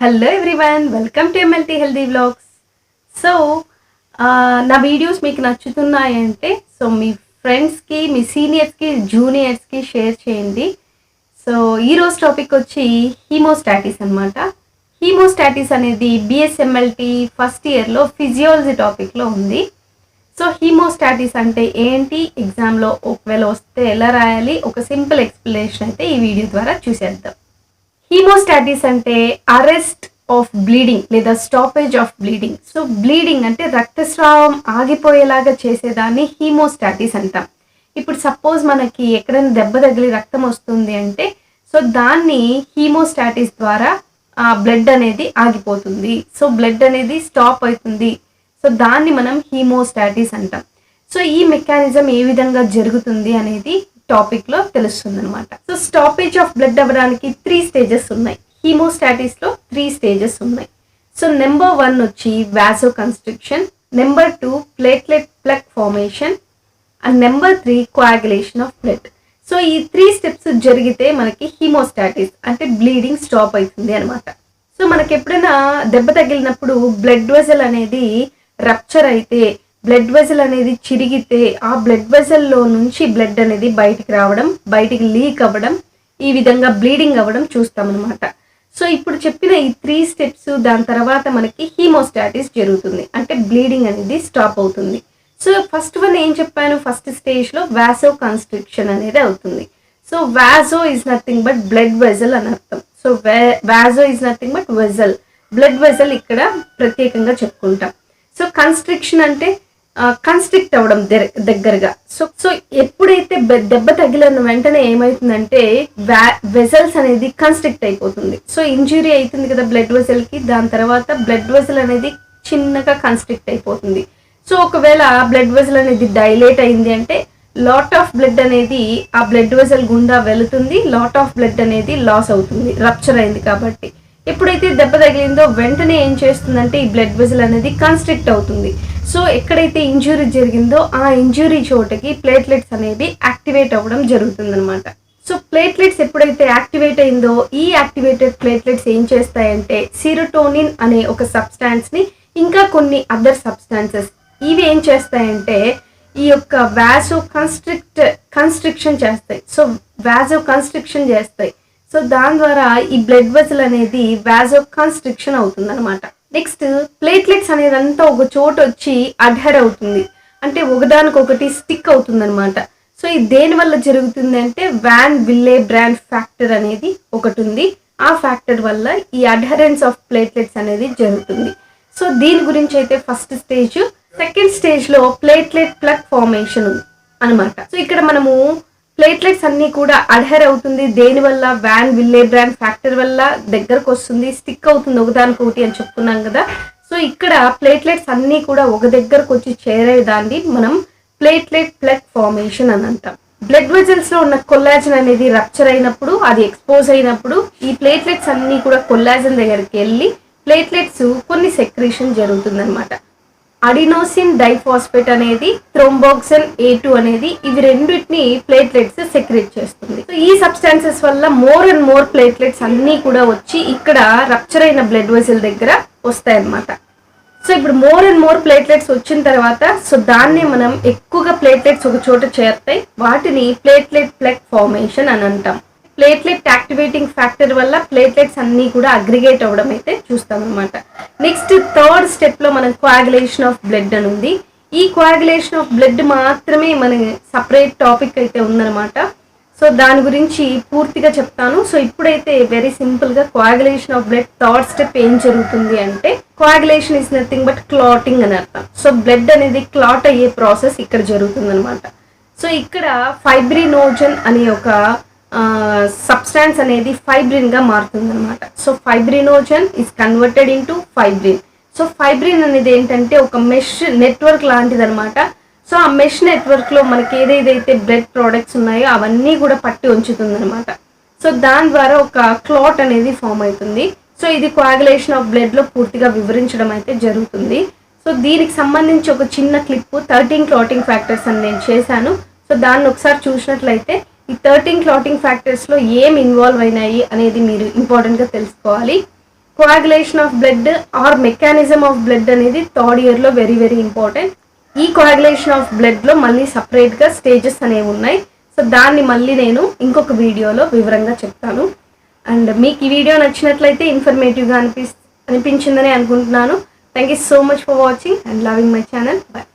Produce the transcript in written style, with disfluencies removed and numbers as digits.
Hello everyone, welcome to MLT healthy vlogs. So నా videos మీకు నచ్చుతున్నాయంటే మీ ఫ్రెండ్స్కి, మీ సీనియర్స్కి, జూనియర్స్కి షేర్ చేయండి. సో ఈరోజు టాపిక్ వచ్చి హీమోస్టాటిస్ అనమాట. హీమోస్టాటిస్ అనేది BSCMLT ఫస్ట్ ఇయర్లో ఫిజియాలజీ టాపిక్లో ఉంది. సో హీమోస్టాటిస్ అంటే ఏంటి, ఎగ్జామ్లో ఒకవేళ వస్తే ఎలా రాయాలి, ఒక సింపుల్ ఎక్స్ప్లెనేషన్ అయితే ఈ వీడియో ద్వారా చూసేద్దాం. హీమోస్టాటిస్ అంటే అరెస్ట్ ఆఫ్ బ్లీడింగ్ లేదా stoppage of bleeding. So bleeding అంటే రక్తస్రావం ఆగిపోయేలాగా చేసేదాన్ని హీమోస్టాటిస్ అంటాం. ఇప్పుడు సపోజ్ మనకి ఎక్కడైనా దెబ్బ తగిలి రక్తం వస్తుంది అంటే సో దాన్ని హీమోస్టాటిస్ ద్వారా ఆ బ్లడ్ అనేది ఆగిపోతుంది. సో బ్లడ్ అనేది స్టాప్ అవుతుంది. సో దాన్ని మనం హీమోస్టాటిస్ అంటాం. సో ఈ మెకానిజం ఏ విధంగా జరుగుతుంది అనేది టాపిక్లో తెలుస్తుంది అనమాట. సో స్టాపేజ్ ఆఫ్ బ్లడ్ అవ్వడానికి 3 స్టేజెస్ ఉన్నాయి. హీమోస్టాటిస్లో 3 స్టేజెస్ ఉన్నాయి. సో నెంబర్ 1 వచ్చి vasoconstriction, number 2 platelet plug formation and number 3 coagulation of blood. So ఈ 3 స్టెప్స్ జరిగితే మనకి హీమోస్టాటిస్ అంటే బ్లీడింగ్ స్టాప్ అవుతుంది అనమాట. సో మనకి ఎప్పుడైనా దెబ్బ తగిలినప్పుడు బ్లడ్ వెసల్ అనేది రప్చర్ అయితే, బ్లడ్ వెసల్ అనేది చిరిగితే ఆ బ్లడ్ వెసల్లో నుంచి బ్లడ్ అనేది బయటికి రావడం, బయటికి లీక్ అవ్వడం, ఈ విధంగా బ్లీడింగ్ అవ్వడం చూస్తామన్నమాట. సో ఇప్పుడు చెప్పిన ఈ 3 స్టెప్స్ దాని తర్వాత మనకి హీమోస్టాటిస్ జరుగుతుంది, అంటే బ్లీడింగ్ అనేది స్టాప్ అవుతుంది. సో ఫస్ట్ వన్ ఏం చెప్పాను, ఫస్ట్ స్టేజ్లో వాసో కన్స్ట్రిక్షన్ అనేది అవుతుంది. So vaso is nothing but blood vessel అని అర్థం. So vaso is nothing but vessel, blood vessel ఇక్కడ ప్రత్యేకంగా చెప్పుకుంటాం. సో కన్స్ట్రిక్షన్ అంటే కన్స్ట్రిక్ట్ అవ్వడం దగ్గరగా. సో ఎప్పుడైతే దెబ్బ తగిలిన వెంటనే ఏమవుతుందంటే వెసల్స్ అనేది కన్స్ట్రిక్ట్ అయిపోతుంది. సో ఇంజురీ అవుతుంది కదా బ్లడ్ వెసల్కి, దాని తర్వాత బ్లడ్ వెసల్ అనేది చిన్నగా కన్స్ట్రిక్ట్ అయిపోతుంది. సో ఒకవేళ బ్లడ్ వెసల్ అనేది డైలేట్ అయింది అంటే లాట్ ఆఫ్ బ్లడ్ అనేది ఆ బ్లడ్ వెసల్ గుండా వెళుతుంది, లాట్ ఆఫ్ బ్లడ్ అనేది లాస్ అవుతుంది, రప్చర్ అయింది కాబట్టి. ఎప్పుడైతే దెబ్బ తగిలిందో వెంటనే ఏం చేస్తుందంటే ఈ బ్లడ్ వెసల్ అనేది కన్స్ట్రిక్ట్ అవుతుంది. సో ఎక్కడైతే ఇంజురీ జరిగిందో ఆ ఇంజురీ చోటకి ప్లేట్లెట్స్ అనేది యాక్టివేట్ అవ్వడం జరుగుతుంది అనమాట. సో ప్లేట్లెట్స్ ఎప్పుడైతే యాక్టివేట్ అయిందో ఈ యాక్టివేటెడ్ ప్లేట్లెట్స్ ఏం చేస్తాయంటే సిరోటోనిన్ అనే ఒక సబ్స్టాన్స్ని, ఇంకా కొన్ని అదర్ సబ్స్టాన్సెస్, ఇవి ఏం చేస్తాయంటే ఈ యొక్క వాసో కన్స్ట్రిక్షన్ చేస్తాయి. సో వాసో కన్స్ట్రిక్షన్ చేస్తాయి. సో దాని ద్వారా ఈ బ్లడ్ వెసల్ అనేది వాసో కన్స్ట్రిక్షన్ అవుతుంది అనమాట. నెక్స్ట్ ప్లేట్లెట్స్ అనేది అంతా ఒక చోట వచ్చి అడ్హెర్ అవుతుంది, అంటే ఒకదానికొకటి స్టిక్ అవుతుంది అనమాట. సో ఇది దేని వల్ల జరుగుతుంది అంటే వాన్ విల్లే బ్రాండ్ ఫ్యాక్టర్ అనేది ఒకటి ఉంది. ఆ ఫ్యాక్టర్ వల్ల ఈ అడ్హరెన్స్ ఆఫ్ ప్లేట్లెట్స్ అనేది జరుగుతుంది. సో దీని గురించి అయితే ఫస్ట్ స్టేజ్. సెకండ్ స్టేజ్లో ప్లేట్లెట్ ప్లగ్ ఫార్మేషన్ అనమాట. సో ఇక్కడ మనము ప్లేట్లెట్స్ అన్నీ కూడా అడ్హెర్ అవుతుంది, దేనివల్ల వాన్ విల్లే బ్రాండ్ ఫ్యాక్టర్ వల్ల దగ్గరకు వస్తుంది, స్టిక్ అవుతుంది ఒకదానికొకటి అని చెప్పుకున్నాం కదా. సో ఇక్కడ ప్లేట్లెట్స్ అన్నీ కూడా ఒక దగ్గరకు వచ్చి చేరేదాన్ని మనం ప్లేట్లెట్ ప్లగ్ ఫార్మేషన్ అని అంటాం. బ్లడ్ వెజల్స్లో ఉన్న కొల్లాజన్ అనేది రప్చర్ అయినప్పుడు, అది ఎక్స్పోజ్ అయినప్పుడు ఈ ప్లేట్లెట్స్ అన్నీ కూడా కొల్లాజన్ దగ్గరికి వెళ్ళి ప్లేట్లెట్స్ కొన్ని సెక్రీషన్ జరుగుతుంది అనమాట. అడినోసిన్ డైఫాస్ఫేట్ అనేది, థ్రోంబోక్సిన్ A2 అనేది, ఇవి రెండింటిని ప్లేట్లెట్స్ సెక్రేట్ చేస్తుంది. సో ఈ సబ్స్టాన్సెస్ వల్ల మోర్ అండ్ మోర్ ప్లేట్లెట్స్ అన్నీ కూడా వచ్చి ఇక్కడ రప్చర్ అయిన బ్లడ్ వెసల్ దగ్గర వస్తాయన్నమాట. సో ఇప్పుడు మోర్ అండ్ మోర్ ప్లేట్లెట్స్ వచ్చిన తర్వాత సో దాన్నే మనం ఎక్కువగా ప్లేట్లెట్స్ ఒక చోట చేరుతాయి, వాటిని ప్లేట్లెట్ ప్లగ్ ఫార్మేషన్ అని అంటాం. ప్లేట్లెట్ యాక్టివేటింగ్ ఫ్యాక్టర్ వల్ల ప్లేట్లెట్స్ అన్నీ కూడా అగ్రిగేట్ అవ్వడం అయితే చూస్తాం అనమాట. నెక్స్ట్ థర్డ్ స్టెప్లో మనం కోయాగులేషన్ ఆఫ్ బ్లడ్ అని ఉంది. ఈ కోయాగులేషన్ ఆఫ్ బ్లడ్ మాత్రమే మన సపరేట్ టాపిక్ అయితే ఉందన్నమాట. సో దాని గురించి పూర్తిగా చెప్తాను. సో ఇప్పుడైతే వెరీ సింపుల్గా coagulation of blood third step ఏం జరుగుతుంది అంటే coagulation is nothing but clotting అని అర్థం. సో బ్లడ్ అనేది క్లాట్ అయ్యే ప్రాసెస్ ఇక్కడ జరుగుతుంది అనమాట. సో ఇక్కడ ఫైబ్రినోజన్ అనే ఒక సబ్స్టాన్స్ అనేది ఫైబ్రిన్ గా మారుతుంది అనమాట. So fibrinogen is converted into fibrin. So fibrin అనేది ఏంటంటే ఒక మెష్ నెట్వర్క్ లాంటిది అనమాట. సో ఆ మెష్ నెట్వర్క్ లో మనకి ఏదైతే బ్లడ్ ప్రోడక్ట్స్ ఉన్నాయో అవన్నీ కూడా పట్టి ఉంచుతుంది అనమాట. సో దాని ద్వారా ఒక క్లాట్ అనేది ఫామ్ అవుతుంది. సో ఇది కోయాగులేషన్ ఆఫ్ బ్లడ్ లో పూర్తిగా వివరించడం అయితే జరుగుతుంది. సో దీనికి సంబంధించి ఒక చిన్న క్లిప్ 13 క్లాటింగ్ ఫ్యాక్టర్స్ అని నేను చేశాను. సో దాన్ని ఒకసారి చూసినట్లయితే ఈ 13 క్లాటింగ్ ఫ్యాక్టర్స్లో ఏం ఇన్వాల్వ్ అయినాయి అనేది మీరు ఇంపార్టెంట్గా తెలుసుకోవాలి. Coagulation of blood are mechanism of blood అనేది థర్డ్ ఇయర్లో వెరీ వెరీ ఇంపార్టెంట్. ఈ కోయాగులేషన్ ఆఫ్ బ్లడ్లో మళ్ళీ సపరేట్గా స్టేజెస్ అనేవి ఉన్నాయి. సో దాన్ని మళ్ళీ నేను ఇంకొక వీడియోలో వివరంగా చెప్తాను. అండ్ మీకు ఈ వీడియో నచ్చినట్లయితే ఇన్ఫర్మేటివ్గా అనిపించిందని అనుకుంటున్నాను. Thank you so much for watching and loving my channel. Bye.